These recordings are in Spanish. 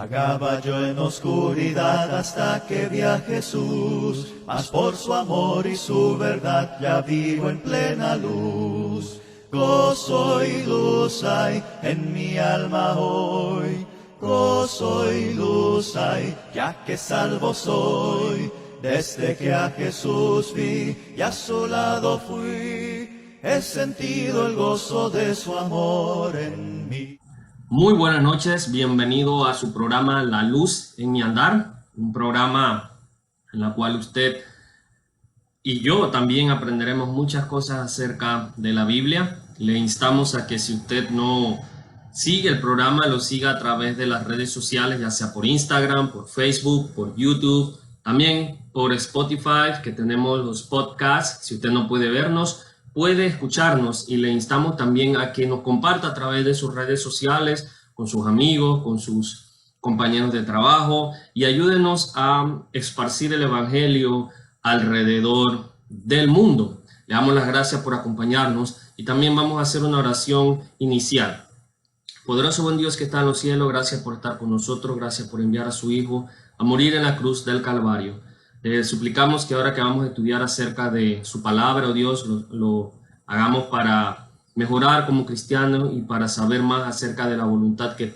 Vagaba yo en oscuridad hasta que vi a Jesús, mas por su amor y su verdad ya vivo en plena luz. Gozo y luz hay en mi alma hoy, gozo y luz hay, ya que salvo soy. Desde que a Jesús vi y a su lado fui, he sentido el gozo de su amor en mí. Muy buenas noches, bienvenido a su programa La Luz en mi Andar, un programa en el cual usted y yo también aprenderemos muchas cosas acerca de la Biblia. Le instamos a que si usted no sigue el programa, lo siga a través de las redes sociales, ya sea por Instagram, por Facebook, por YouTube, también por Spotify, que tenemos los podcasts. Si usted no puede vernos, puede escucharnos, y le instamos también a que nos comparta a través de sus redes sociales, con sus amigos, con sus compañeros de trabajo, y ayúdenos a esparcir el evangelio alrededor del mundo. Le damos las gracias por acompañarnos y también vamos a hacer una oración inicial. Poderoso buen Dios que está en los cielos, gracias por estar con nosotros, gracias por enviar a su Hijo a morir en la cruz del Calvario. Le suplicamos que ahora que vamos a estudiar acerca de su palabra, oh Dios, lo hagamos para mejorar como cristianos y para saber más acerca de la voluntad que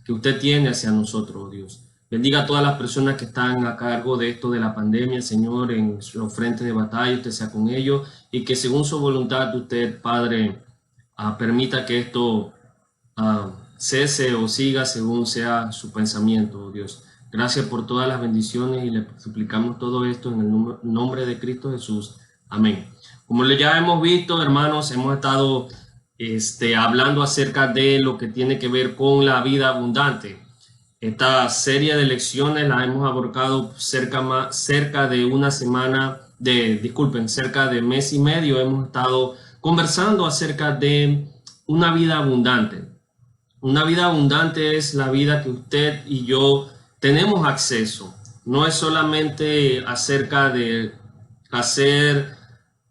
usted tiene hacia nosotros, oh Dios. Bendiga a todas las personas que están a cargo de esto de la pandemia, Señor, en los frentes de batalla. Usted sea con ellos y que según su voluntad usted, Padre, permita que esto cese o siga según sea su pensamiento, oh Dios. Gracias por todas las bendiciones y le suplicamos todo esto en el nombre de Cristo Jesús. Amén. Como ya hemos visto, hermanos, hemos estado hablando acerca de lo que tiene que ver con la vida abundante. Esta serie de lecciones la hemos abarcado cerca de una semana, cerca de mes y medio. Hemos estado conversando acerca de una vida abundante. Una vida abundante es la vida que usted y yo tenemos acceso. No es solamente acerca de hacer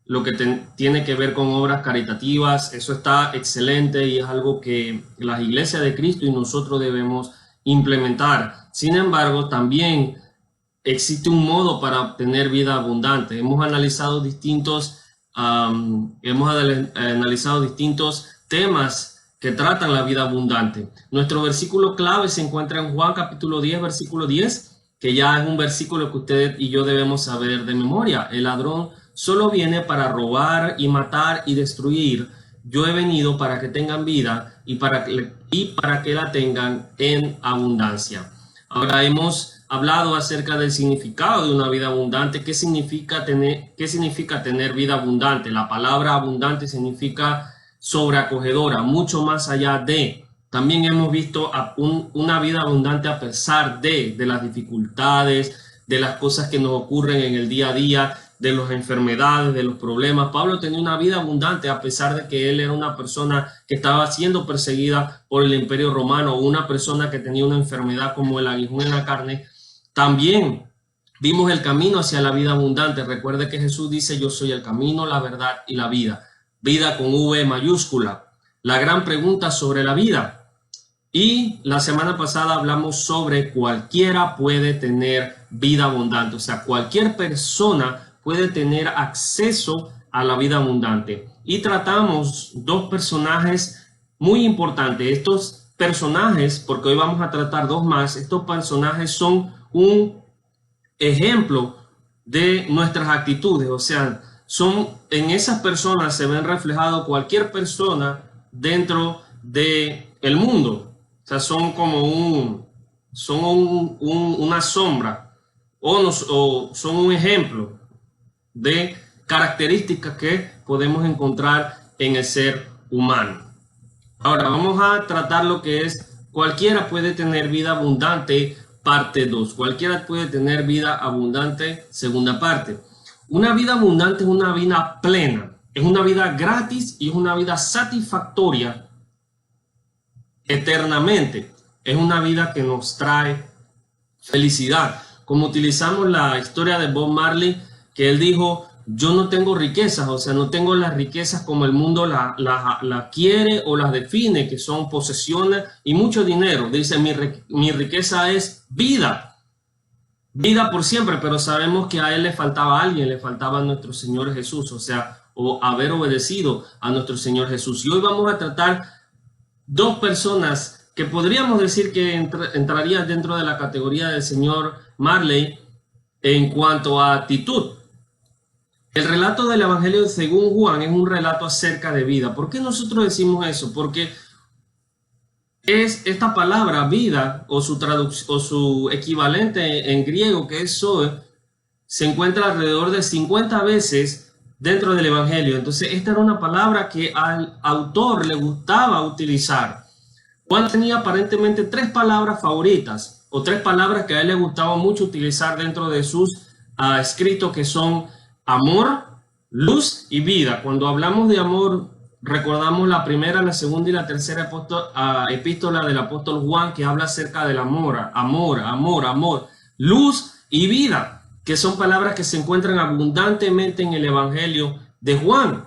lo que tiene que ver con obras caritativas. Eso está excelente y es algo que las iglesias de Cristo y nosotros debemos implementar. Sin embargo, también existe un modo para obtener vida abundante. Hemos analizado distintos temas que tratan la vida abundante. Nuestro versículo clave se encuentra en Juan capítulo 10, versículo 10, que ya es un versículo que usted y yo debemos saber de memoria. El ladrón solo viene para robar y matar y destruir. Yo he venido para que tengan vida y para que la tengan en abundancia. Ahora hemos hablado acerca del significado de una vida abundante. ¿Qué significa tener vida abundante? La palabra abundante significa sobreacogedora, mucho más allá de. También hemos visto una vida abundante a pesar de las dificultades, de las cosas que nos ocurren en el día a día, de las enfermedades, de los problemas. Pablo tenía una vida abundante a pesar de que él era una persona que estaba siendo perseguida por el Imperio Romano, o una persona que tenía una enfermedad como el aguijón en la carne. También vimos el camino hacia la vida abundante. Recuerde que Jesús dice: yo soy el camino, la verdad y la vida. Vida con V mayúscula. La gran pregunta sobre la vida. Y la semana pasada hablamos sobre cualquiera puede tener vida abundante. O sea, cualquier persona puede tener acceso a la vida abundante. Y tratamos dos personajes muy importantes. Estos personajes, porque hoy vamos a tratar dos más, estos personajes son un ejemplo de nuestras actitudes. O sea, en esas personas se ven reflejado cualquier persona dentro del mundo. O sea, son como una sombra o son un ejemplo de características que podemos encontrar en el ser humano. Ahora vamos a tratar lo que es cualquiera puede tener vida abundante, parte 2. Cualquiera puede tener vida abundante, segunda parte. Una vida abundante es una vida plena, es una vida gratis y es una vida satisfactoria eternamente. Es una vida que nos trae felicidad. Como utilizamos la historia de Bob Marley, que él dijo: yo no tengo riquezas, o sea, no tengo las riquezas como el mundo la quiere o las define, que son posesiones y mucho dinero. Dice, mi riqueza es vida, vida por siempre, pero sabemos que a él le faltaba a alguien, le faltaba a nuestro Señor Jesús, o sea, o haber obedecido a nuestro Señor Jesús. Y hoy vamos a tratar dos personas que podríamos decir que entrarían dentro de la categoría del señor Marley en cuanto a actitud. El relato del Evangelio según Juan es un relato acerca de vida. ¿Por qué nosotros decimos eso? Porque es esta palabra vida o su equivalente en griego, que es zoe, se encuentra alrededor de 50 veces dentro del Evangelio. Entonces esta era una palabra que al autor le gustaba utilizar. Juan tenía aparentemente tres palabras favoritas o tres palabras que a él le gustaba mucho utilizar dentro de sus escritos, que son amor, luz y vida. Cuando hablamos de amor, recordamos la primera, la segunda y la tercera epístola del apóstol Juan, que habla acerca del amor, amor, luz y vida, que son palabras que se encuentran abundantemente en el Evangelio de Juan.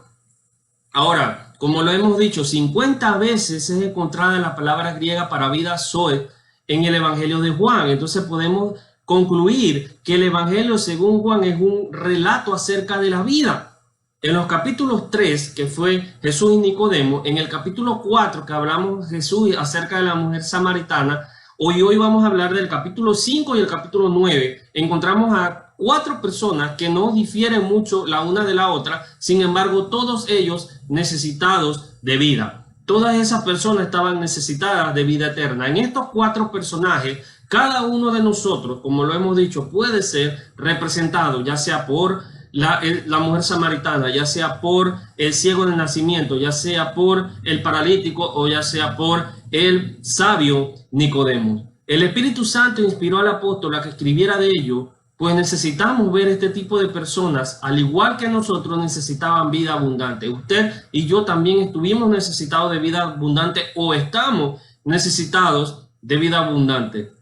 Ahora, como lo hemos dicho, 50 veces es encontrada la palabra griega para vida zoe en el Evangelio de Juan. Entonces podemos concluir que el Evangelio según Juan es un relato acerca de la vida. En los capítulos 3, que fue Jesús y Nicodemo, en el capítulo 4, que hablamos de Jesús acerca de la mujer samaritana, hoy vamos a hablar del capítulo 5 y el capítulo 9. Encontramos a cuatro personas que no difieren mucho la una de la otra, sin embargo, todos ellos necesitados de vida. Todas esas personas estaban necesitadas de vida eterna. En estos cuatro personajes, cada uno de nosotros, como lo hemos dicho, puede ser representado, ya sea por la mujer samaritana, ya sea por el ciego de nacimiento, ya sea por el paralítico o ya sea por el sabio Nicodemo. El Espíritu Santo inspiró al apóstol a que escribiera de ello, pues necesitamos ver este tipo de personas, al igual que nosotros, necesitaban vida abundante. Usted y yo también estuvimos necesitados de vida abundante o estamos necesitados de vida abundante.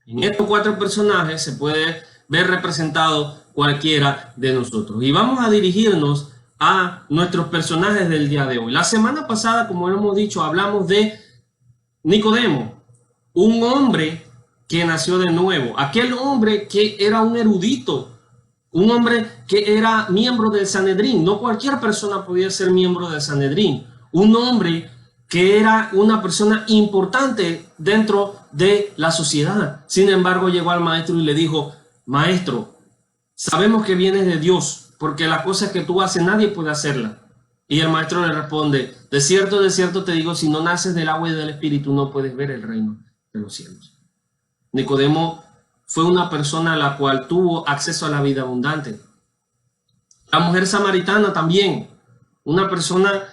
En estos cuatro personajes se puede ver representado cualquiera de nosotros. Y vamos a dirigirnos a nuestros personajes del día de hoy. La semana pasada, como hemos dicho, hablamos de Nicodemo, un hombre que nació de nuevo, aquel hombre que era un erudito, un hombre que era miembro del Sanedrín. No cualquier persona podía ser miembro del Sanedrín. Un hombre que era una persona importante dentro de la sociedad. Sin embargo, llegó al maestro y le dijo: maestro, sabemos que vienes de Dios, porque las cosas que tú haces nadie puede hacerlas. Y el maestro le responde: de cierto te digo, si no naces del agua y del espíritu, no puedes ver el reino de los cielos. Nicodemo fue una persona a la cual tuvo acceso a la vida abundante. La mujer samaritana también, una persona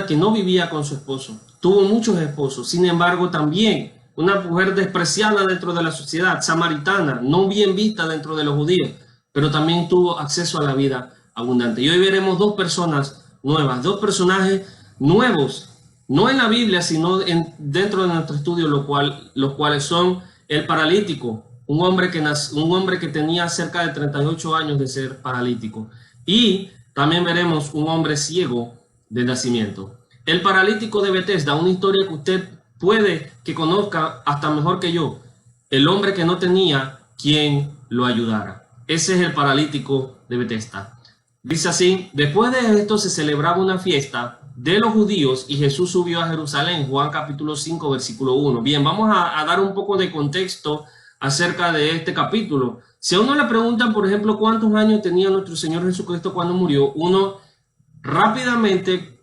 que no vivía con su esposo, tuvo muchos esposos, sin embargo también una mujer despreciada dentro de la sociedad, samaritana, no bien vista dentro de los judíos, pero también tuvo acceso a la vida abundante. Y hoy veremos dos personas nuevas, dos personajes nuevos, no en la Biblia, sino dentro de nuestro estudio, los cuales son el paralítico, un hombre que tenía cerca de 38 años de ser paralítico. Y también veremos un hombre ciego de nacimiento. El paralítico de Betesda, una historia que usted puede que conozca hasta mejor que yo. El hombre que no tenía quien lo ayudara. Ese es el paralítico de Betesda. Dice así: después de esto se celebraba una fiesta de los judíos y Jesús subió a Jerusalén. Juan capítulo 5 versículo 1. Bien, vamos a dar un poco de contexto acerca de este capítulo. Si a uno le preguntan, por ejemplo, cuántos años tenía nuestro Señor Jesucristo cuando murió, uno rápidamente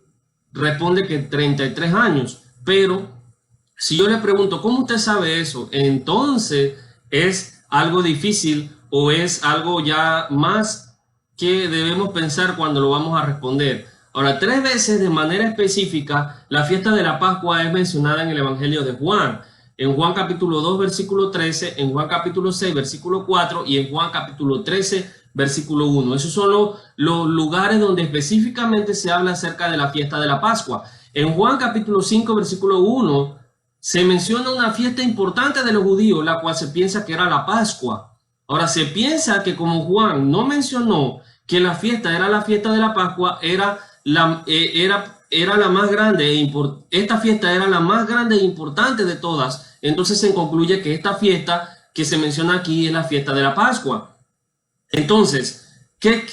responde que 33 años. Pero si yo le pregunto, ¿cómo usted sabe eso? Entonces es algo difícil o es algo ya más que debemos pensar cuando lo vamos a responder. Ahora, 3 veces de manera específica la fiesta de la Pascua es mencionada en el Evangelio de Juan. En Juan capítulo 2 versículo 13, en Juan capítulo 6 versículo 4 y en Juan capítulo 13 versículo 1. Esos son los lugares donde específicamente se habla acerca de la fiesta de la Pascua. En Juan capítulo 5 versículo 1 se menciona una fiesta importante de los judíos, la cual se piensa que era la Pascua. Ahora, se piensa que como Juan no mencionó que la fiesta era la fiesta de la Pascua, era la más grande esta fiesta era la más grande e importante de todas. Entonces se concluye que esta fiesta que se menciona aquí es la fiesta de la Pascua. Entonces, ¿qué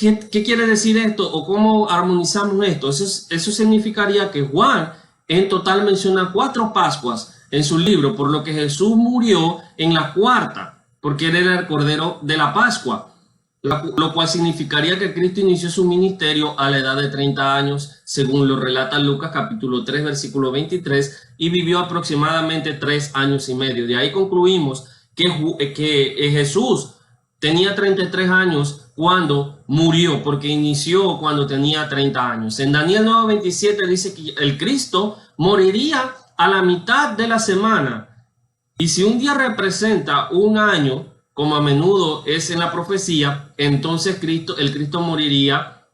quiere decir esto o cómo armonizamos esto? Eso significaría que Juan en total menciona 4 Pascuas en su libro, por lo que Jesús murió en la cuarta, porque él era el Cordero de la Pascua, lo cual significaría que Cristo inició su ministerio a la edad de 30 años, según lo relata Lucas capítulo 3, versículo 23, y vivió aproximadamente 3 años y medio. De ahí concluimos que Jesús tenía 33 años cuando murió, porque inició cuando tenía 30 años. En Daniel 9:27 dice que el Cristo moriría a la mitad de la semana. Y si un día representa un año, como a menudo es en la profecía, entonces el Cristo moriría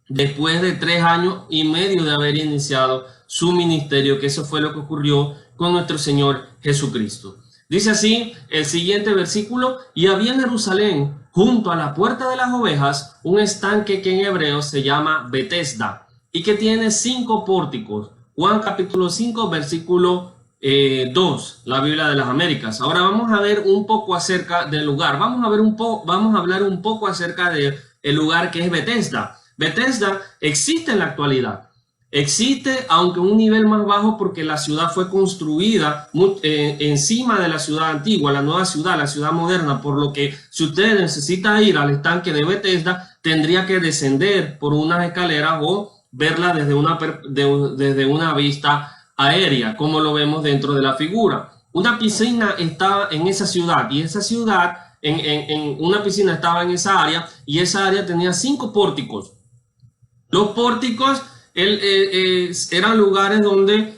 después de 3 años y medio de haber iniciado su ministerio, que eso fue lo que ocurrió con nuestro Señor Jesucristo. Dice así el siguiente versículo: y había en Jerusalén, junto a la puerta de las ovejas, un estanque que en hebreo se llama Betesda y que tiene 5 pórticos. Juan capítulo 5, versículo 2, la Biblia de las Américas. Ahora vamos a ver un poco acerca del lugar. Vamos a hablar un poco acerca del lugar que es Betesda. Betesda existe en la actualidad. Existe, aunque a un nivel más bajo, porque la ciudad fue construida encima de la ciudad antigua, la nueva ciudad, la ciudad moderna, por lo que si usted necesita ir al estanque de Betesda, tendría que descender por unas escaleras o verla desde una vista aérea, como lo vemos dentro de la figura. Una piscina estaba en esa ciudad, y esa ciudad, una piscina estaba en esa área, y esa área tenía 5 pórticos. Los pórticos eran lugares donde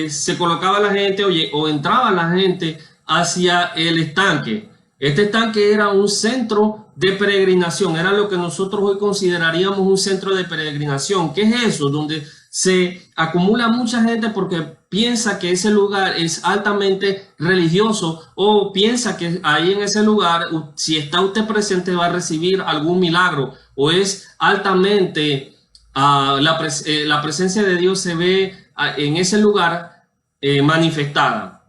se colocaba la gente o entraba la gente hacia el estanque. Este estanque era un centro de peregrinación, era lo que nosotros hoy consideraríamos un centro de peregrinación. ¿Qué es eso? Donde se acumula mucha gente porque piensa que ese lugar es altamente religioso, o piensa que ahí en ese lugar, si está usted presente, va a recibir algún milagro, o es altamente... la presencia de Dios se ve en ese lugar manifestada.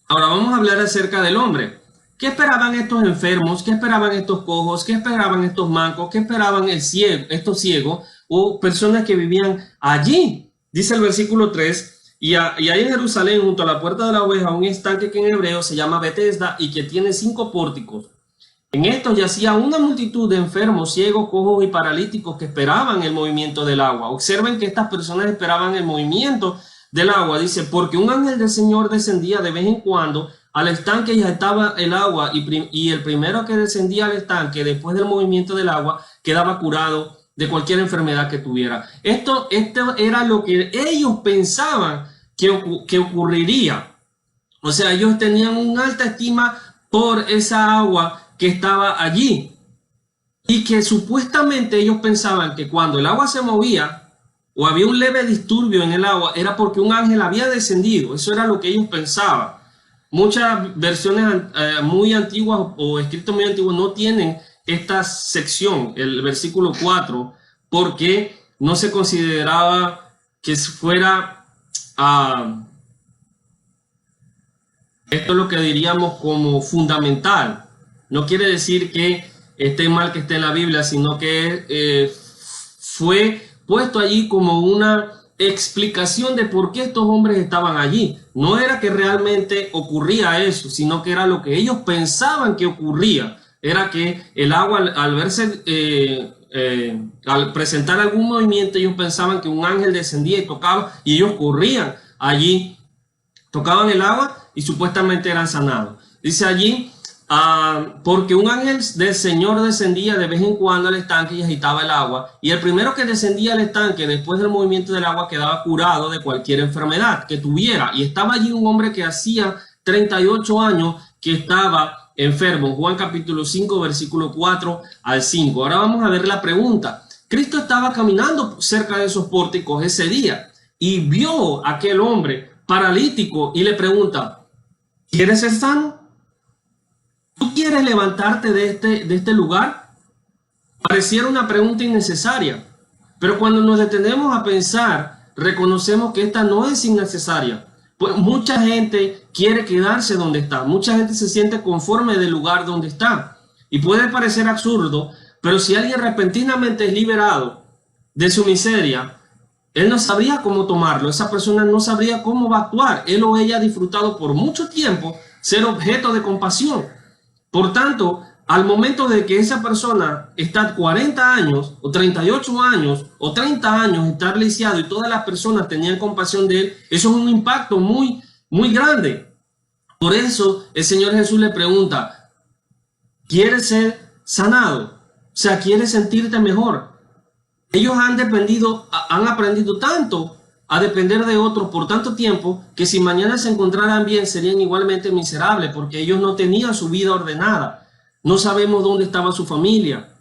Ahora vamos a hablar acerca del hombre. ¿Qué esperaban estos enfermos? ¿Qué esperaban estos cojos? ¿Qué esperaban estos mancos? ¿Qué esperaban estos ciegos o personas que vivían allí? Dice el versículo 3, y hay en Jerusalén, junto a la puerta de la oveja, un estanque que en hebreo se llama Betesda y que tiene 5 pórticos. En estos yacía una multitud de enfermos, ciegos, cojos y paralíticos que esperaban el movimiento del agua. Observen que estas personas esperaban el movimiento del agua. Dice, porque un ángel del Señor descendía de vez en cuando al estanque y agitaba el agua, y el primero que descendía al estanque después del movimiento del agua quedaba curado de cualquier enfermedad que tuviera. Esto era lo que ellos pensaban que ocurriría. O sea, ellos tenían una alta estima por esa agua que estaba allí, y que supuestamente ellos pensaban que cuando el agua se movía o había un leve disturbio en el agua era porque un ángel había descendido. Eso era lo que ellos pensaban. Muchas versiones muy antiguas o escritos muy antiguos no tienen esta sección, el versículo 4, porque no se consideraba que fuera esto es lo que diríamos como fundamental. No quiere decir que esté mal que esté en la Biblia, sino que fue puesto allí como una explicación de por qué estos hombres estaban allí. No era que realmente ocurría eso, sino que era lo que ellos pensaban que ocurría. Era que el agua, al presentar algún movimiento, ellos pensaban que un ángel descendía y tocaba, y ellos corrían allí, tocaban el agua y supuestamente eran sanados. Dice allí, porque un ángel del Señor descendía de vez en cuando al estanque y agitaba el agua, y el primero que descendía al estanque después del movimiento del agua quedaba curado de cualquier enfermedad que tuviera. Y estaba allí un hombre que hacía 38 años que estaba enfermo. Juan capítulo 5, versículo 4 al 5. Ahora vamos a ver la pregunta. Cristo estaba caminando cerca de esos pórticos ese día y vio a aquel hombre paralítico y le pregunta, ¿quieres ser sano? ¿Tú quieres levantarte de este lugar? Pareciera una pregunta innecesaria, pero cuando nos detenemos a pensar, reconocemos que esta no es innecesaria. Pues mucha gente quiere quedarse donde está, mucha gente se siente conforme del lugar donde está. Y puede parecer absurdo, pero si alguien repentinamente es liberado de su miseria, él no sabría cómo tomarlo, esa persona no sabría cómo va a actuar. Él o ella ha disfrutado por mucho tiempo ser objeto de compasión. Por tanto, al momento de que esa persona está 40 años, o 38 años, o 30 años, estar lisiado y todas las personas tenían compasión de él, eso es un impacto muy, muy grande. Por eso el Señor Jesús le pregunta, ¿quieres ser sanado? O sea, ¿quieres sentirte mejor? Ellos han aprendido tanto a depender de otros por tanto tiempo que si mañana se encontraran bien serían igualmente miserables porque ellos no tenían su vida ordenada. No sabemos dónde estaba su familia.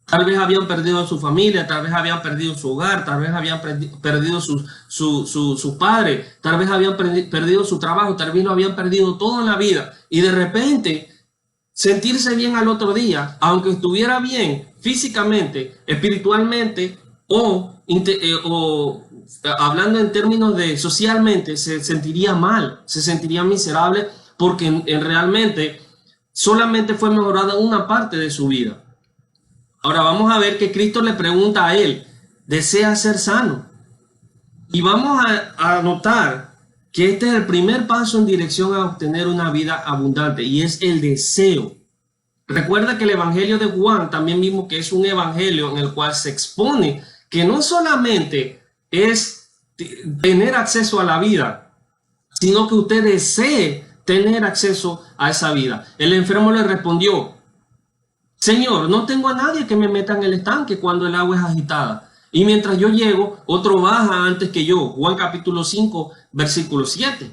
Tal vez habían perdido su familia, tal vez habían perdido su hogar, tal vez habían perdido su padre, tal vez habían perdido su trabajo, tal vez lo habían perdido todo en la vida. Y de repente sentirse bien al otro día, aunque estuviera bien físicamente, espiritualmente o hablando en términos de socialmente, se sentiría mal, se sentiría miserable porque realmente solamente fue mejorada una parte de su vida. Ahora vamos a ver que Cristo le pregunta a él, ¿desea ser sano? Y vamos a notar que este es el primer paso en dirección a obtener una vida abundante y es el deseo. Recuerda que el Evangelio de Juan también vimos que es un evangelio en el cual se expone que no solamente es tener acceso a la vida, sino que usted desee tener acceso a esa vida. El enfermo le respondió, Señor, no tengo a nadie que me meta en el estanque cuando el agua es agitada. Y mientras yo llego, otro baja antes que yo. Juan capítulo 5, versículo 7.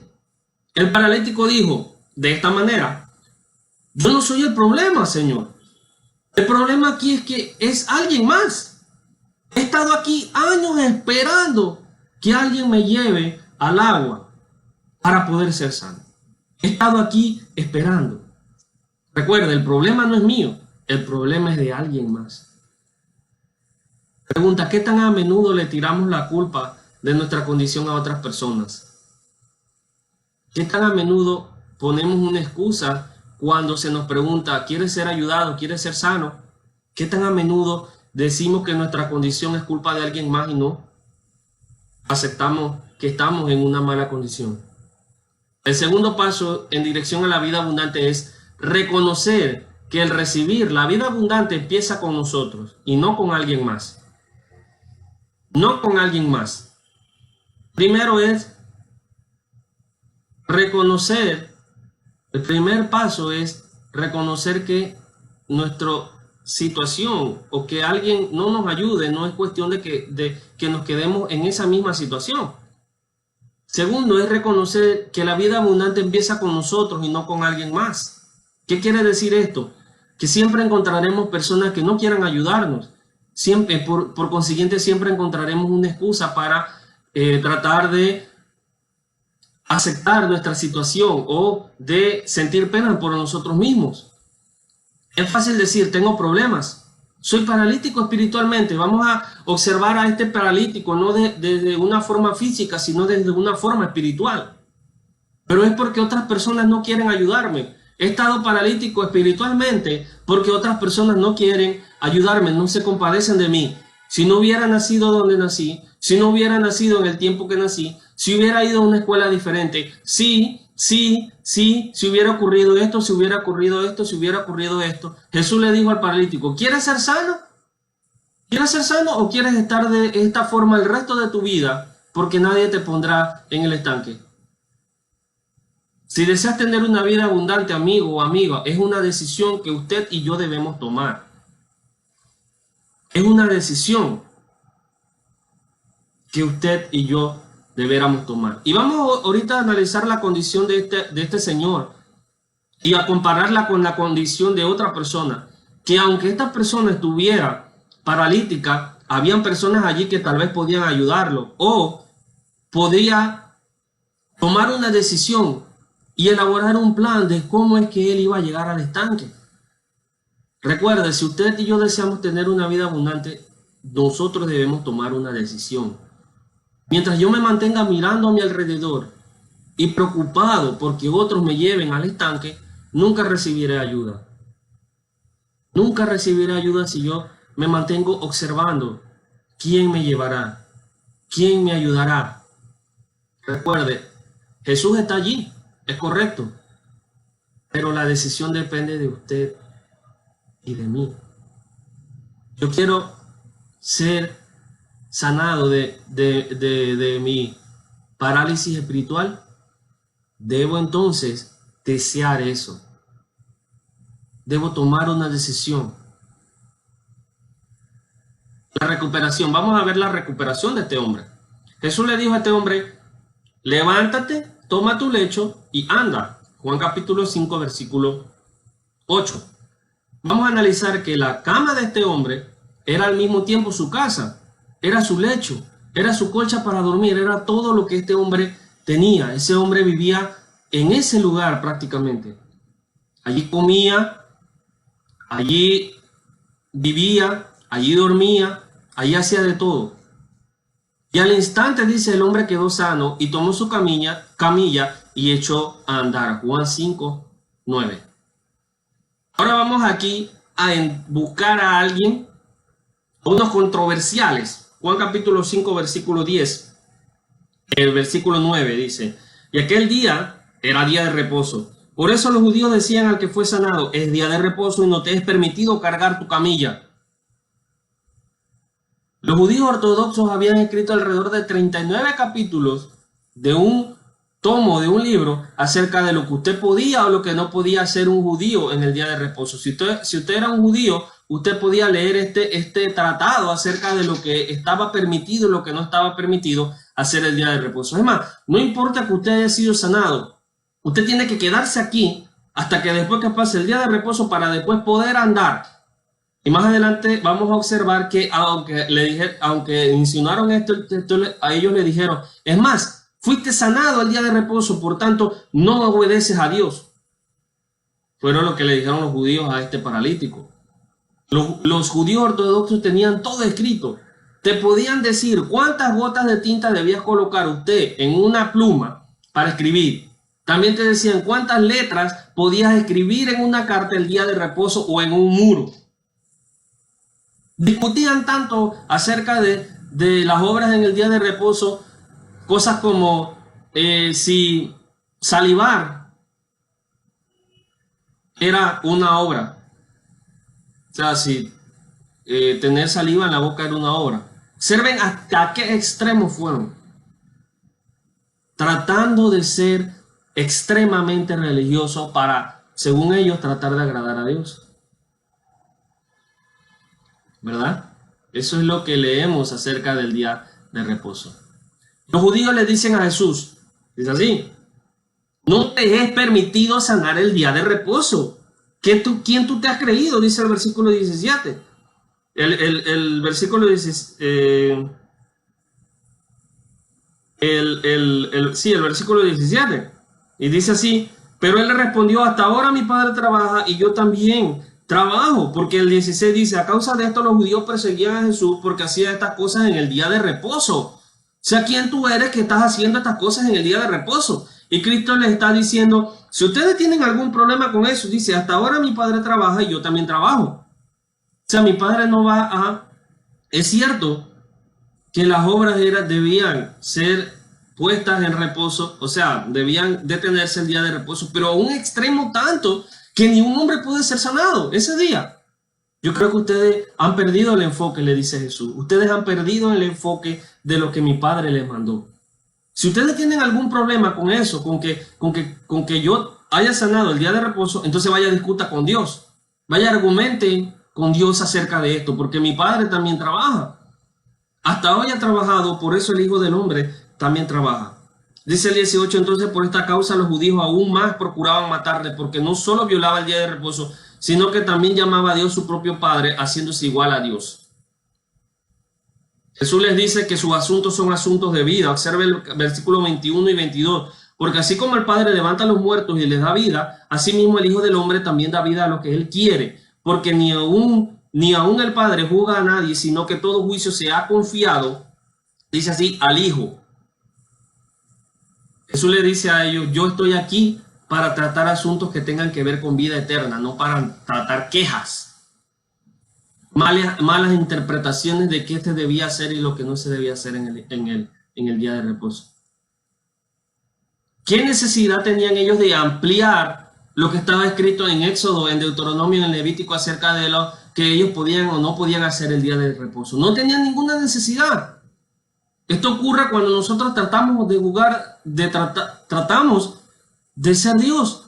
El paralítico dijo de esta manera, yo no soy el problema, Señor. El problema aquí es que es alguien más. He estado aquí años esperando que alguien me lleve al agua para poder ser sano. He estado aquí esperando. Recuerda, el problema no es mío, el problema es de alguien más. Pregunta, ¿qué tan a menudo le tiramos la culpa de nuestra condición a otras personas? ¿Qué tan a menudo ponemos una excusa cuando se nos pregunta, ¿quieres ser ayudado? ¿Quieres ser sano? ¿Qué tan a menudo decimos que nuestra condición es culpa de alguien más y no aceptamos que estamos en una mala condición? El segundo paso en dirección a la vida abundante es reconocer que el recibir la vida abundante empieza con nosotros y no con alguien más. No con alguien más. Primero es reconocer, el primer paso es reconocer que nuestra situación o que alguien no nos ayude no es cuestión de que nos quedemos en esa misma situación. Segundo es reconocer que la vida abundante empieza con nosotros y no con alguien más. ¿Qué quiere decir esto? Que siempre encontraremos personas que no quieran ayudarnos. Siempre, por consiguiente, siempre encontraremos una excusa para tratar de aceptar nuestra situación o de sentir pena por nosotros mismos. Es fácil decir, tengo problemas, soy paralítico espiritualmente. Vamos a observar a este paralítico no desde una forma física, sino desde una forma espiritual. Pero es porque otras personas no quieren ayudarme. He estado paralítico espiritualmente porque otras personas no quieren ayudarme, no se compadecen de mí. Si no hubiera nacido donde nací, si no hubiera nacido en el tiempo que nací, si hubiera ido a una escuela diferente, si hubiera ocurrido esto, si hubiera ocurrido esto, si hubiera ocurrido esto. Jesús le dijo al paralítico, ¿quieres ser sano? ¿Quieres ser sano o quieres estar de esta forma el resto de tu vida porque nadie te pondrá en el estanque? Si deseas tener una vida abundante, amigo o amiga, es una decisión que usted y yo debemos tomar. Es una decisión que usted y yo deberíamos tomar. Y vamos ahorita a analizar la condición de este señor y a compararla con la condición de otra persona. Que aunque esta persona estuviera paralítica, habían personas allí que tal vez podían ayudarlo o podía tomar una decisión y elaborar un plan de cómo es que él iba a llegar al estanque. Recuerde, si usted y yo deseamos tener una vida abundante, nosotros debemos tomar una decisión. Mientras yo me mantenga mirando a mi alrededor y preocupado porque otros me lleven al estanque, nunca recibiré ayuda. Nunca recibiré ayuda si yo me mantengo observando quién me llevará, quién me ayudará. Recuerde, Jesús está allí, es correcto, pero la decisión depende de usted y de mí. Yo quiero ser sanado de mi parálisis espiritual. Debo entonces desear eso. Debo tomar una decisión. La recuperación. Vamos a ver la recuperación de este hombre. Jesús le dijo a este hombre: levántate, toma tu lecho y anda. Juan capítulo 5, versículo 8. Vamos a analizar que la cama de este hombre era al mismo tiempo su casa, era su lecho, era su colcha para dormir, era todo lo que este hombre tenía. Ese hombre vivía en ese lugar prácticamente. Allí comía, allí vivía, allí dormía, allí hacía de todo. Y al instante, dice, el hombre quedó sano y tomó su camilla y echó a andar. Juan 5, 9. Ahora vamos aquí a buscar a alguien, a unos controversiales. Juan capítulo 5, versículo 10. El versículo 9 dice: y aquel día era día de reposo. Por eso los judíos decían al que fue sanado: es día de reposo y no te es permitido cargar tu camilla. Los judíos ortodoxos habían escrito alrededor de 39 capítulos de un tomo, de un libro, acerca de lo que usted podía o lo que no podía hacer un judío en el día de reposo. Si usted era un judío, usted podía leer este tratado acerca de lo que estaba permitido y lo que no estaba permitido hacer el día de reposo. Es más, no importa que usted haya sido sanado, usted tiene que quedarse aquí hasta que después que pase el día de reposo para después poder andar. Y más adelante vamos a observar que aunque insinuaron esto, a ellos le dijeron: es más, fuiste sanado el día de reposo, por tanto no obedeces a Dios. Fueron lo que le dijeron los judíos a este paralítico. Los judíos ortodoxos tenían todo escrito. Te podían decir cuántas gotas de tinta debías colocar usted en una pluma para escribir. También te decían cuántas letras podías escribir en una carta el día de reposo o en un muro. Discutían tanto acerca de las obras en el día de reposo, cosas como si salivar era una obra. O sea, si tener saliva en la boca era una obra. Observen hasta qué extremo fueron. Tratando de ser extremadamente religiosos para, según ellos, tratar de agradar a Dios. ¿Verdad? Eso es lo que leemos acerca del día de reposo. Los judíos le dicen a Jesús, dice así: no te es permitido sanar el día de reposo. ¿Quién tú te has creído? Dice el versículo 17. El versículo 17. El versículo 17. Y dice así: pero él le respondió: hasta ahora mi padre trabaja y yo también trabajo. Porque el 16 dice: a causa de esto los judíos perseguían a Jesús porque hacía estas cosas en el día de reposo. O sea, ¿quién tú eres que estás haciendo estas cosas en el día de reposo? Y Cristo les está diciendo: si ustedes tienen algún problema con eso, dice, hasta ahora mi padre trabaja y yo también trabajo. O sea, mi padre no va a... Es cierto que las obras debían ser puestas en reposo, o sea, debían detenerse el día de reposo, pero a un extremo tanto que ni un hombre puede ser sanado ese día. Yo creo que ustedes han perdido el enfoque, le dice Jesús. Ustedes han perdido el enfoque de lo que mi padre les mandó. Si ustedes tienen algún problema con eso, con que yo haya sanado el día de reposo, entonces vaya a discuta con Dios. Vaya argumente con Dios acerca de esto, porque mi padre también trabaja. Hasta hoy ha trabajado, por eso el Hijo del Hombre también trabaja. Dice el 18, entonces por esta causa los judíos aún más procuraban matarle, porque no solo violaba el día de reposo, sino que también llamaba a Dios su propio Padre, haciéndose igual a Dios. Jesús les dice que sus asuntos son asuntos de vida. Observe el versículo 21 y 22. Porque así como el Padre levanta a los muertos y les da vida, así mismo el Hijo del Hombre también da vida a los que Él quiere. Porque ni aún el Padre juzga a nadie, sino que todo juicio se ha confiado, dice así, al Hijo. Jesús le dice a ellos, yo estoy aquí para tratar asuntos que tengan que ver con vida eterna, no para tratar quejas, malas interpretaciones de qué se debía hacer y lo que no se debía hacer en el día de reposo. ¿Qué necesidad tenían ellos de ampliar lo que estaba escrito en Éxodo, en Deuteronomio, en Levítico acerca de lo que ellos podían o no podían hacer el día de reposo? No tenían ninguna necesidad. Esto ocurre cuando nosotros tratamos de jugar, tratamos de ser Dios,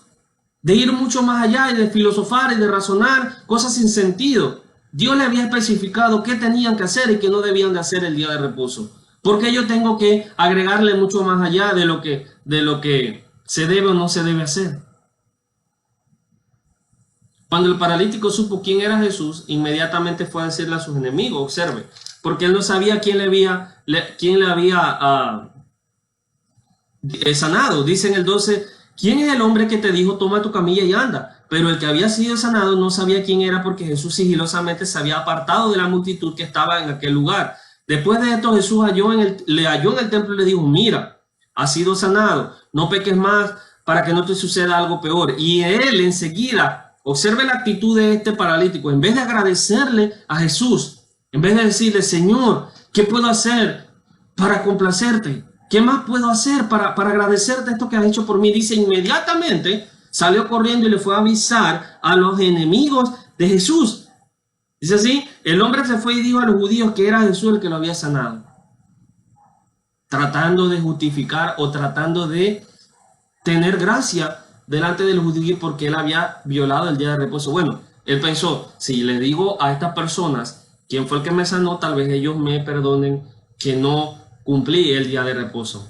de ir mucho más allá y de filosofar y de razonar cosas sin sentido. Dios le había especificado qué tenían que hacer y qué no debían de hacer el día de reposo. ¿Por qué yo tengo que agregarle mucho más allá de lo que se debe o no se debe hacer? Cuando el paralítico supo quién era Jesús, inmediatamente fue a decirle a sus enemigos, observe, porque él no sabía quién le había sanado. Dice en el 12, ¿quién es el hombre que te dijo, toma tu camilla y anda? Pero el que había sido sanado no sabía quién era, porque Jesús sigilosamente se había apartado de la multitud que estaba en aquel lugar. Después de esto, Jesús le halló en el templo y le dijo, mira, has sido sanado, no peques más para que no te suceda algo peor. Y él enseguida, observe la actitud de este paralítico, en vez de agradecerle a Jesús, en vez de decirle, Señor, ¿qué puedo hacer para complacerte? ¿Qué más puedo hacer para agradecerte esto que has hecho por mí? Dice, inmediatamente salió corriendo y le fue a avisar a los enemigos de Jesús. Dice así, el hombre se fue y dijo a los judíos que era Jesús el que lo había sanado. Tratando de justificar o tratando de tener gracia delante de los judíos porque él había violado el día de reposo. Bueno, él pensó, si le digo a estas personas quién fue el que me sanó, tal vez ellos me perdonen que no cumplí el día de reposo.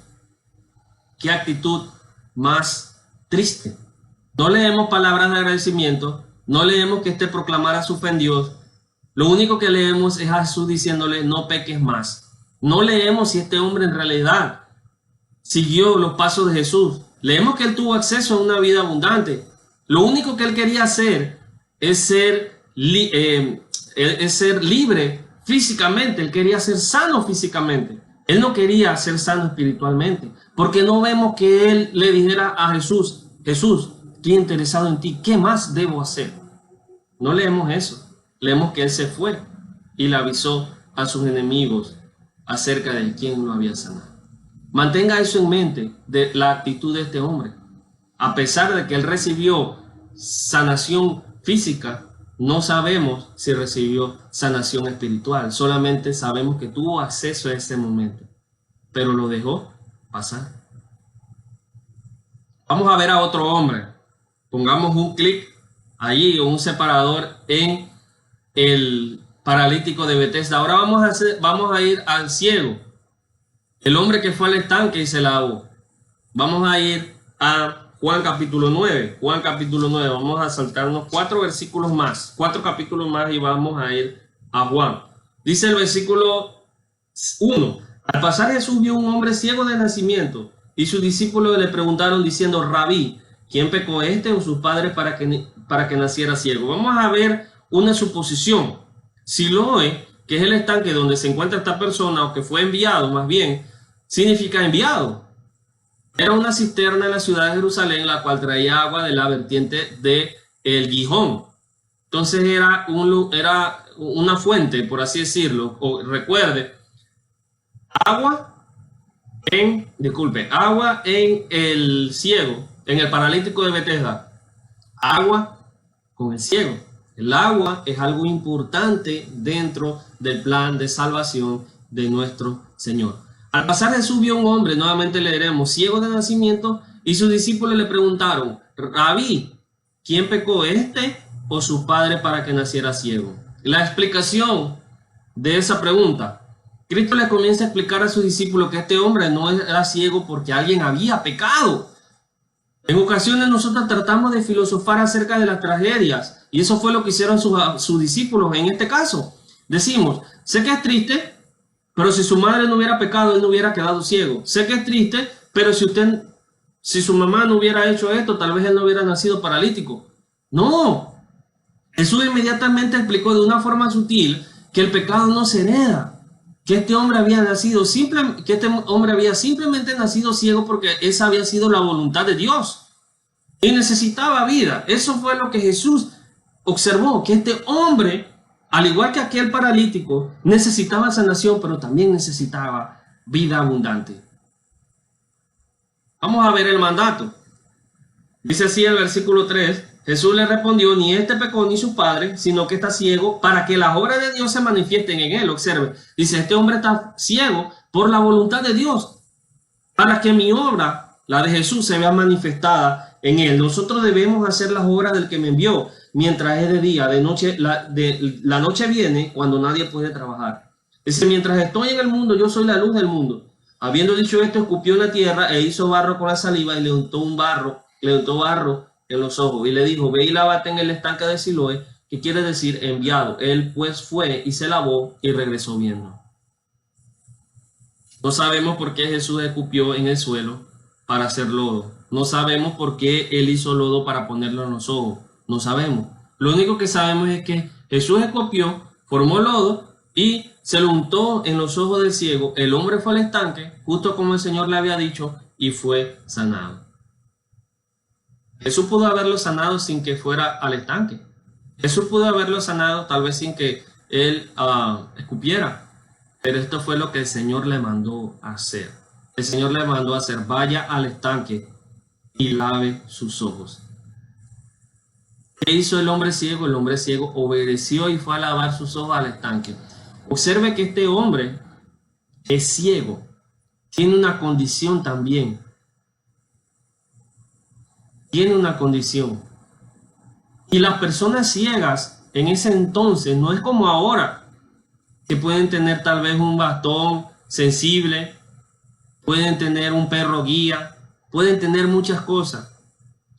Qué actitud más triste. No leemos palabras de agradecimiento, no leemos que este proclamara su fe en Dios. Lo único que leemos es a Jesús diciéndole, no peques más. No leemos si este hombre en realidad siguió los pasos de Jesús. Leemos que él tuvo acceso a una vida abundante. Lo único que él quería hacer es ser libre físicamente. Él quería ser sano físicamente. Él no quería ser sano espiritualmente. Porque no vemos que él le dijera a Jesús, Jesús, estoy interesado en ti, ¿qué más debo hacer? No leemos eso. Leemos que él se fue y le avisó a sus enemigos acerca de quién lo había sanado. Mantenga eso en mente, de la actitud de este hombre. A pesar de que él recibió sanación física, no sabemos si recibió sanación espiritual. Solamente sabemos que tuvo acceso a ese momento, pero lo dejó pasar. Vamos a ver a otro hombre. Pongamos un clic allí o un separador en el paralítico de Betesda. Ahora vamos a ir al ciego, el hombre que fue al estanque y se lavó. Vamos a ir a Juan capítulo 9. Juan capítulo 9. Vamos a saltarnos 4 versículos más, 4 capítulos más y vamos a ir a Juan. Dice el versículo 1. Al pasar Jesús vio un hombre ciego de nacimiento y sus discípulos le preguntaron diciendo, Rabí, ¿quién pecó este o sus padres para que naciera ciego? Vamos a ver una suposición. Siloé, que es el estanque donde se encuentra esta persona, o que fue enviado más bien, significa enviado. Era una cisterna en la ciudad de Jerusalén, la cual traía agua de la vertiente de el Gihón. Entonces era una fuente, por así decirlo. O recuerde, agua en el ciego, en el paralítico de Betesda. Agua con el ciego. El agua es algo importante dentro del plan de salvación de nuestro Señor. Al pasar Jesús vio un hombre, nuevamente leeremos, ciego de nacimiento, y sus discípulos le preguntaron, Rabí, ¿quién pecó, este o sus padres para que naciera ciego? La explicación de esa pregunta, Cristo le comienza a explicar a sus discípulos que este hombre no era ciego porque alguien había pecado. En ocasiones nosotros tratamos de filosofar acerca de las tragedias, y eso fue lo que hicieron sus discípulos en este caso. Decimos, sé que es triste, pero si su madre no hubiera pecado, él no hubiera quedado ciego. Sé que es triste, pero si Si su mamá no hubiera hecho esto, tal vez él no hubiera nacido paralítico. No. Jesús inmediatamente explicó de una forma sutil que el pecado no se hereda, que este hombre había simplemente nacido ciego porque esa había sido la voluntad de Dios y necesitaba vida. Eso fue lo que Jesús observó, que este hombre, al igual que aquel paralítico, necesitaba sanación, pero también necesitaba vida abundante. Vamos a ver el mandato. Dice así el versículo 3. Jesús le respondió: ni este pecó ni su padre, sino que está ciego para que las obras de Dios se manifiesten en él. Observe, dice, este hombre está ciego por la voluntad de Dios, para que mi obra, la de Jesús, se vea manifestada en él. Nosotros debemos hacer las obras del que me envió, mientras es de día. De noche, la noche viene cuando nadie puede trabajar. Dice, mientras estoy en el mundo, yo soy la luz del mundo. Habiendo dicho esto, escupió en la tierra e hizo barro con la saliva y le untó barro en los ojos y le dijo: ve y lávate en el estanque de Siloé, que quiere decir enviado. Él pues fue y se lavó y regresó viendo. No sabemos por qué Jesús escupió en el suelo para hacer lodo. No sabemos por qué él hizo lodo para ponerlo en los ojos. No sabemos. Lo único que sabemos es que Jesús escupió, formó lodo y se lo untó en los ojos del ciego. El hombre fue al estanque, justo como el Señor le había dicho, y fue sanado. Jesús pudo haberlo sanado sin que fuera al estanque. Jesús pudo haberlo sanado tal vez sin que él escupiera. Pero esto fue lo que el Señor le mandó a hacer. El Señor le mandó a hacer: vaya al estanque y lave sus ojos. ¿Qué hizo el hombre ciego? El hombre ciego obedeció y fue a lavar sus ojos al estanque. Observe que este hombre es ciego. Tiene una condición también. Tiene una condición. Y las personas ciegas en ese entonces no es como ahora, que pueden tener tal vez un bastón sensible, pueden tener un perro guía, pueden tener muchas cosas.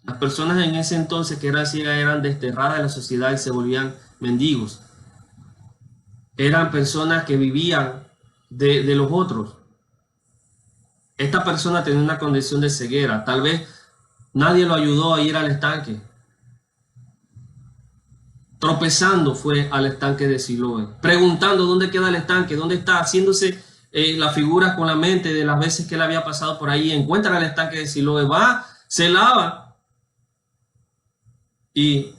Las personas en ese entonces que eran ciegas eran desterradas de la sociedad y se volvían mendigos. Eran personas que vivían de los otros. Esta persona tenía una condición de ceguera. Tal vez nadie lo ayudó a ir al estanque. Tropezando fue al estanque de Siloé, preguntando dónde queda el estanque, dónde está, haciéndose las figuras con la mente de las veces que él había pasado por ahí. Encuentra el estanque de Siloé, va, se lava y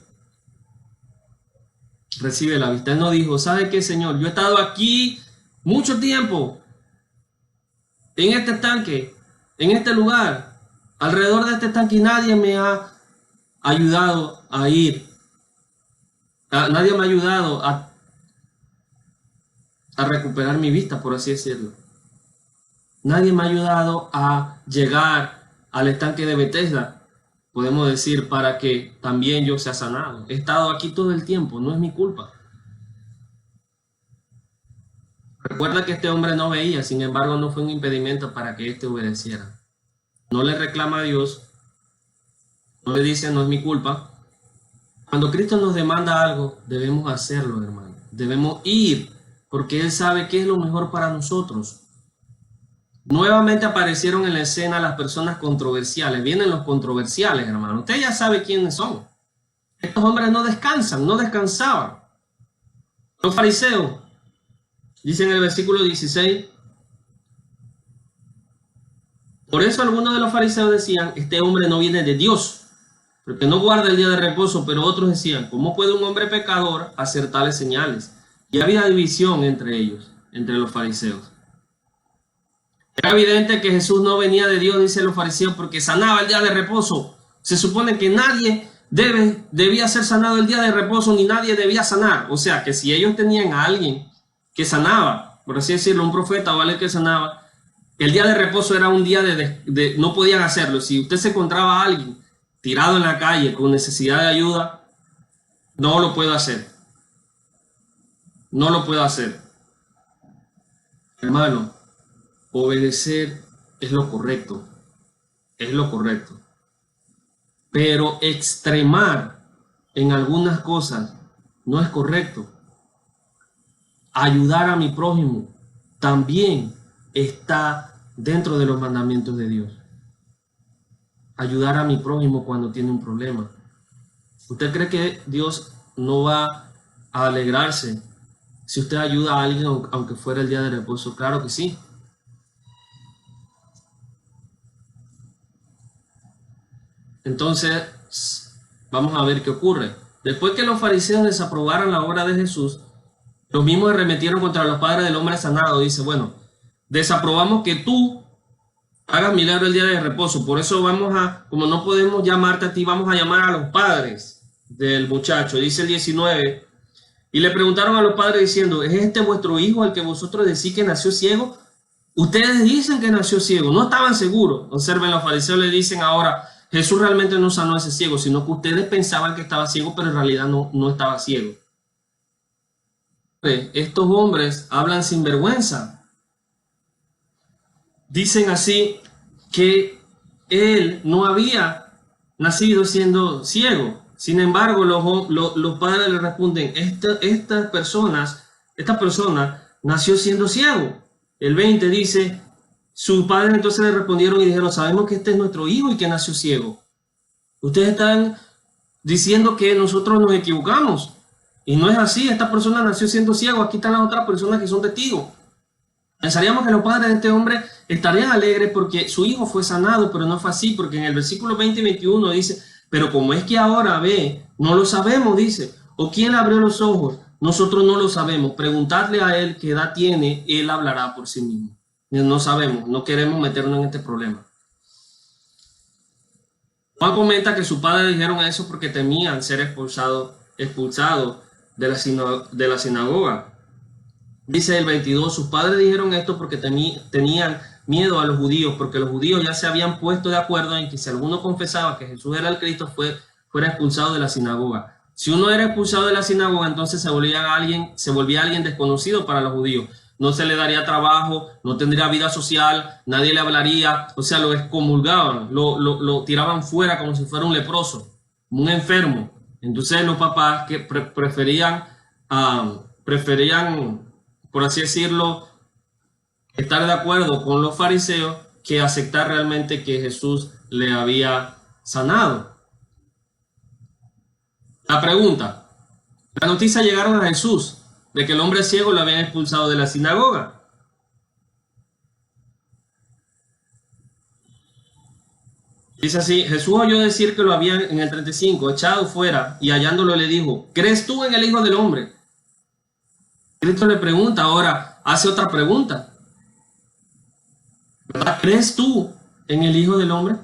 recibe la vista. Él no dijo: ¿sabe qué, Señor? Yo he estado aquí mucho tiempo, en este estanque, en este lugar, alrededor de este estanque, y nadie me ha ayudado a ir. Nadie me ha ayudado a recuperar mi vista, por así decirlo. Nadie me ha ayudado a llegar al estanque de Betesda, podemos decir, para que también yo sea sanado. He estado aquí todo el tiempo, no es mi culpa. Recuerda que este hombre no veía, sin embargo no fue un impedimento para que éste obedeciera. No le reclama a Dios, no le dice: no es mi culpa. Cuando Cristo nos demanda algo, debemos hacerlo, hermano. Debemos ir, porque Él sabe qué es lo mejor para nosotros. Nuevamente aparecieron en la escena las personas controversiales. Vienen los controversiales, hermano. Usted ya sabe quiénes son. Estos hombres no descansan, no descansaban. Los fariseos, dice en el versículo 16, por eso algunos de los fariseos decían: este hombre no viene de Dios, porque no guarda el día de reposo. Pero otros decían: ¿cómo puede un hombre pecador hacer tales señales? Y había división entre ellos, entre los fariseos. Era evidente que Jesús no venía de Dios, dicen los fariseos, porque sanaba el día de reposo. Se supone que nadie debía ser sanado el día de reposo, ni nadie debía sanar. O sea, que si ellos tenían a alguien que sanaba, por así decirlo, un profeta o alguien que sanaba, el día de reposo era un día no podían hacerlo. Si usted se encontraba a alguien tirado en la calle con necesidad de ayuda, no lo puedo hacer. No lo puedo hacer. Hermano, obedecer es lo correcto. Es lo correcto. Pero extremar en algunas cosas no es correcto. Ayudar a mi prójimo también está dentro de los mandamientos de Dios. ayudar a mi prójimo cuando tiene un problema? ¿Usted cree que Dios no va a alegrarse si usted ayuda a alguien aunque fuera el día de reposo? Claro que sí. Entonces, vamos a ver qué ocurre. Después que los fariseos desaprobaron la obra de Jesús, los mismos arremetieron contra los padres del hombre sanado. Dice, bueno, desaprobamos que tú hagas milagro el día de reposo. Por eso como no podemos llamarte a ti, vamos a llamar a los padres del muchacho. Dice el 19. Y le preguntaron a los padres diciendo, ¿es este vuestro hijo al que vosotros decís que nació ciego? Ustedes dicen que nació ciego, no estaban seguros. Observen, los fariseos le dicen ahora, Jesús realmente no sanó a ese ciego, sino que ustedes pensaban que estaba ciego, pero en realidad no estaba ciego. Estos hombres hablan sin vergüenza. Dicen así que él no había nacido siendo ciego. Sin embargo, los padres le responden, esta persona nació siendo ciego. El 20 dice, sus padres entonces le respondieron y dijeron, sabemos que este es nuestro hijo y que nació ciego. Ustedes están diciendo que nosotros nos equivocamos. Y no es así, esta persona nació siendo ciego. Aquí están las otras personas que son testigos. Pensaríamos que los padres de este hombre estarían alegres porque su hijo fue sanado, pero no fue así, porque en el versículo 20 y 21 dice, pero como es que ahora ve, no lo sabemos, dice, o quién abrió los ojos, nosotros no lo sabemos, preguntadle a él qué edad tiene, él hablará por sí mismo. No sabemos, no queremos meternos en este problema. Juan comenta que sus padres dijeron eso porque temían ser expulsados de la sinagoga. Dice el 22, sus padres dijeron esto porque tenían miedo a los judíos, porque los judíos ya se habían puesto de acuerdo en que si alguno confesaba que Jesús era el Cristo, fuera expulsado de la sinagoga. Si uno era expulsado de la sinagoga, entonces se volvía alguien desconocido para los judíos. No se le daría trabajo, no tendría vida social, nadie le hablaría, o sea, lo excomulgaban, lo tiraban fuera como si fuera un leproso, un enfermo. Entonces los papás que preferían, por así decirlo, estar de acuerdo con los fariseos que aceptar realmente que Jesús le había sanado. La pregunta, las noticias llegaron a Jesús de que el hombre ciego lo habían expulsado de la sinagoga. Dice así, Jesús oyó decir que lo habían, en el 35, echado fuera, y hallándolo le dijo, ¿crees tú en el Hijo del Hombre? Cristo le pregunta, ahora hace otra pregunta, ¿verdad? ¿Crees tú en el Hijo del Hombre?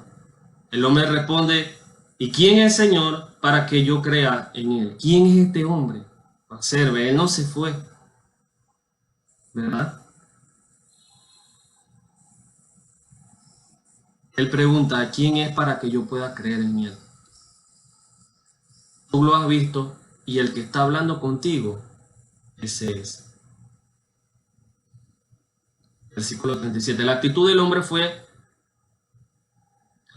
El hombre responde, ¿y quién es el Señor para que yo crea en él? ¿Quién es este hombre? Observe, él no se fue, ¿verdad? Él pregunta, ¿quién es para que yo pueda creer en él? Tú lo has visto y el que está hablando contigo, ese es. Versículo 37. La actitud del hombre fue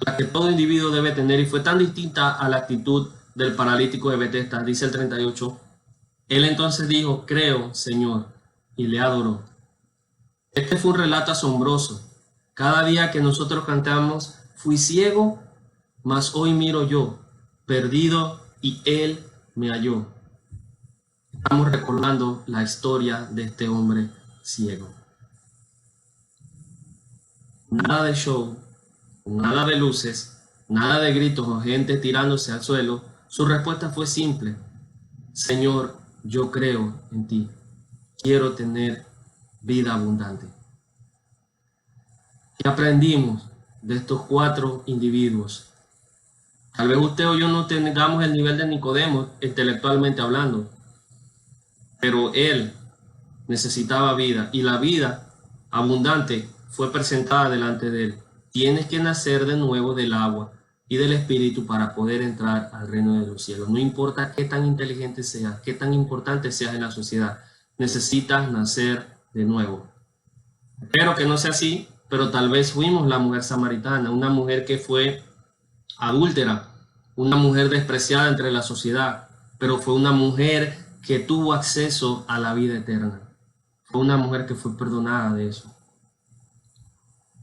la que todo individuo debe tener y fue tan distinta a la actitud del paralítico de Betesda. Dice el 38. Él entonces dijo, creo, Señor, y le adoró. Este fue un relato asombroso. Cada día que nosotros cantamos, fui ciego, mas hoy miro yo, perdido, y Él me halló. Estamos recordando la historia de este hombre ciego. Nada de show, nada de luces, nada de gritos o gente tirándose al suelo. Su respuesta fue simple. Señor, yo creo en ti. Quiero tener vida abundante. ¿Qué aprendimos de estos 4 individuos? Tal vez usted o yo no tengamos el nivel de Nicodemo intelectualmente hablando, pero él necesitaba vida y la vida abundante fue presentada delante de él. Tienes que nacer de nuevo del agua y del Espíritu para poder entrar al reino de los cielos. No importa qué tan inteligente seas, qué tan importante seas en la sociedad, necesitas nacer de nuevo. Espero que no sea así, pero tal vez fuimos la mujer samaritana, una mujer que fue adúltera, una mujer despreciada entre la sociedad, pero fue una mujer que tuvo acceso a la vida eterna. Fue una mujer que fue perdonada de eso.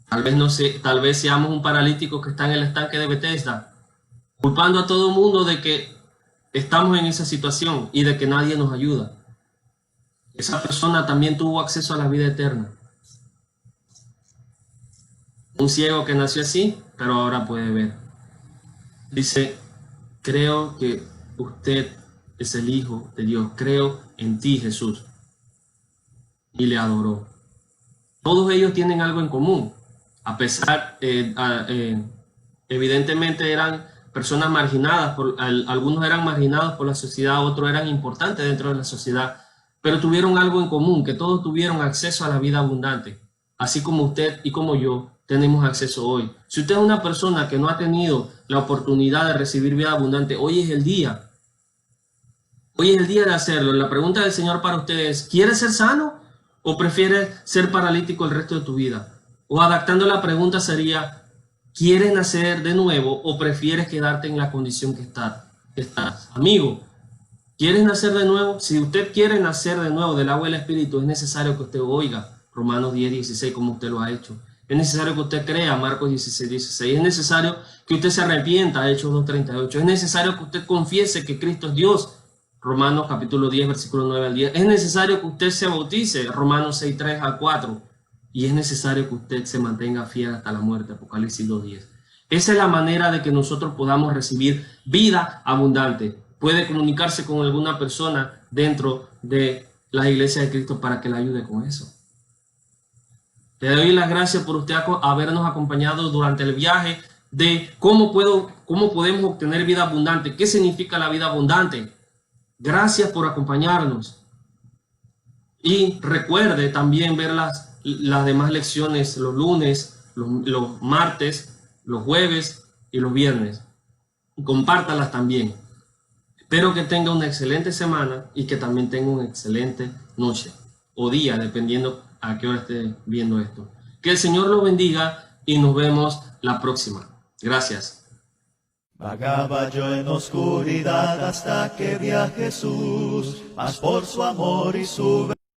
Tal vez no sé, tal vez seamos un paralítico que está en el estanque de Bethesda, culpando a todo el mundo de que estamos en esa situación y de que nadie nos ayuda. Esa persona también tuvo acceso a la vida eterna. Un ciego que nació así, pero ahora puede ver. Dice, creo que usted es el Hijo de Dios, creo en ti, Jesús. Y le adoró. Todos ellos tienen algo en común, a pesar, evidentemente eran personas marginadas, algunos eran marginados por la sociedad, otros eran importantes dentro de la sociedad, pero tuvieron algo en común, que todos tuvieron acceso a la vida abundante, así como usted y como yo tenemos acceso hoy. Si usted es una persona que no ha tenido la oportunidad de recibir vida abundante, hoy es el día. Hoy es el día de hacerlo. La pregunta del Señor para usted es, ¿quieres ser sano o prefieres ser paralítico el resto de tu vida? O adaptando la pregunta sería, ¿quieres nacer de nuevo o prefieres quedarte en la condición que estás? Amigo, ¿quieres nacer de nuevo? Si usted quiere nacer de nuevo del agua y el Espíritu, es necesario que usted oiga Romanos 10:16 como usted lo ha hecho. Es necesario que usted crea Marcos 16:16. Es necesario que usted se arrepienta, Hechos 2:38. Es necesario que usted confiese que Cristo es Dios, Romanos capítulo 10, versículo 9 al 10. Es necesario que usted se bautice, Romanos 6:3 al 4. Y es necesario que usted se mantenga fiel hasta la muerte, Apocalipsis 2:10. Esa es la manera de que nosotros podamos recibir vida abundante. Puede comunicarse con alguna persona dentro de la iglesia de Cristo para que le ayude con eso. Le doy las gracias por usted habernos acompañado durante el viaje de cómo podemos obtener vida abundante. ¿Qué significa la vida abundante? Gracias por acompañarnos. Y recuerde también ver las demás lecciones los lunes, los martes, los jueves y los viernes. Y compártalas también. Espero que tenga una excelente semana y que también tenga una excelente noche o día, dependiendo a qué hora esté viendo esto. Que el Señor lo bendiga y nos vemos la próxima. Gracias. Vagaba yo en oscuridad hasta que vi a Jesús, mas por su amor y su